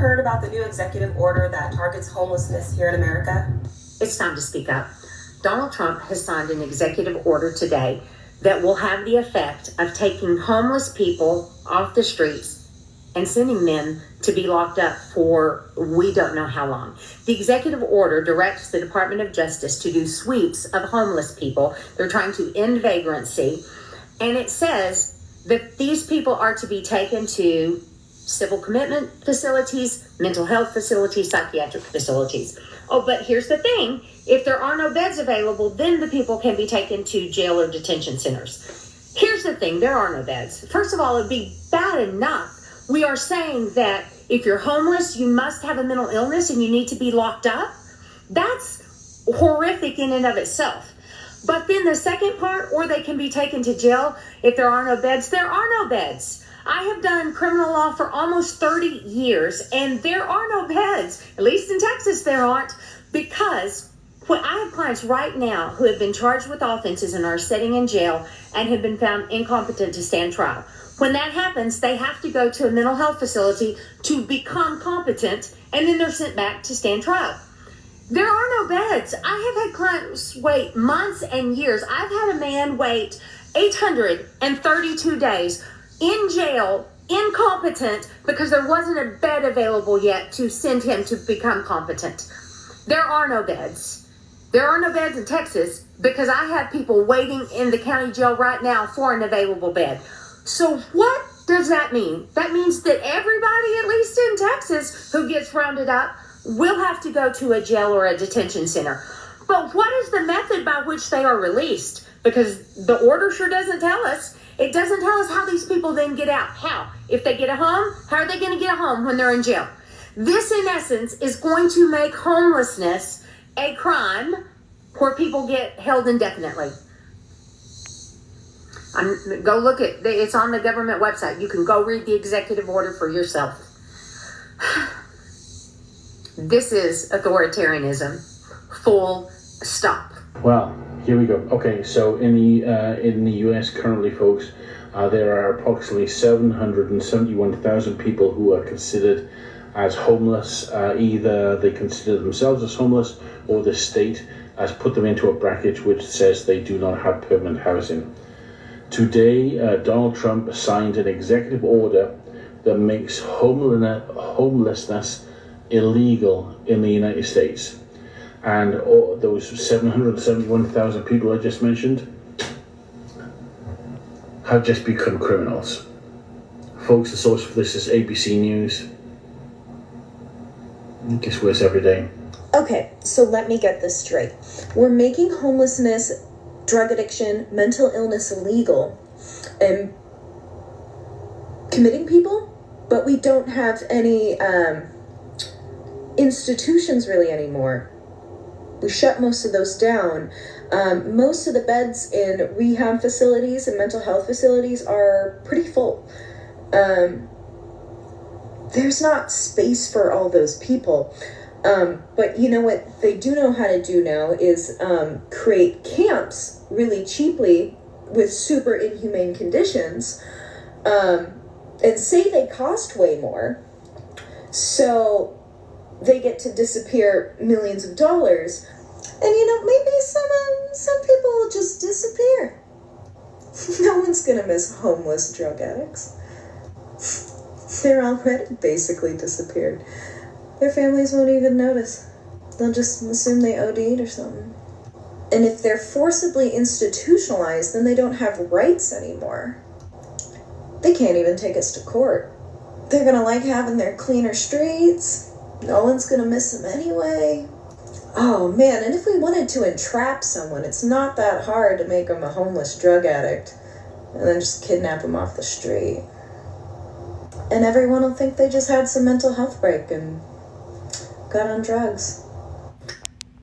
heard about the new executive order that targets homelessness here in America? It's time to speak up. Donald Trump has signed an executive order today that will have the effect of taking homeless people off the streets and sending them to be locked up for we don't know how long. The executive order directs the Department of Justice to do sweeps of homeless people. They're trying to end vagrancy. And it says that these people are to be taken to civil commitment facilities, mental health facilities, psychiatric facilities. Oh, but here's the thing. If there are no beds available, then the people can be taken to jail or detention centers. Here's the thing. There are no beds. First of all, it'd be bad enough. We are saying that if you're homeless, you must have a mental illness and you need to be locked up. That's horrific in and of itself. But then the second part, or they can be taken to jail if there are no beds. There are no beds. I have done criminal law for almost 30 years, and there are no beds. At least in Texas, there aren't, because when I have clients right now who have been charged with offenses and are sitting in jail and have been found incompetent to stand trial. When that happens, they have to go to a mental health facility to become competent, and then they're sent back to stand trial. There are no beds. I have had clients wait months and years. I've had a man wait 832 days in jail, incompetent, because there wasn't a bed available yet to send him to become competent. There are no beds. There are no beds in Texas because I have people waiting in the county jail right now for an available bed. So what does that mean? That means that everybody, at least in Texas, who gets rounded up will have to go to a jail or a detention center. But what is the method by which they are released? Because the order sure doesn't tell us. It doesn't tell us how these people then get out. How? If they get a home, how are they going to get a home when they're in jail? This, in essence, is going to make homelessness a crime where people get held indefinitely. Go look at it. It's on the government website. You can go read the executive order for yourself. This is authoritarianism. Full stop. Well, here we go. Okay, so in the U.S. currently, folks, there are approximately 771,000 people who are considered as homeless. Either they consider themselves as homeless, or the state has put them into a bracket which says they do not have permanent housing. Today, Donald Trump signed an executive order that makes homelessness illegal in the United States. And those 771,000 people I just mentioned have just become criminals. Folks, the source for this is ABC News. It gets worse every day. Okay, so let me get this straight. We're making homelessness, drug addiction, mental illness illegal, and committing people, but we don't have any institutions really anymore. We shut most of those down. Most of the beds in rehab facilities and mental health facilities are pretty full. There's not space for all those people. But you know what they do know how to do now is create camps really cheaply with super inhumane conditions, and say they cost way more. So they get to disappear millions of dollars. And you know, maybe some people will just disappear. No one's gonna miss homeless drug addicts. They're already basically disappeared. Their families won't even notice. They'll just assume they OD'd or something. And if they're forcibly institutionalized, then they don't have rights anymore. They can't even take us to court. They're gonna like having their cleaner streets. No one's gonna miss them anyway. Oh man, and if we wanted to entrap someone, it's not that hard to make them a homeless drug addict and then just kidnap them off the street. And everyone will think they just had some mental health break and got on drugs.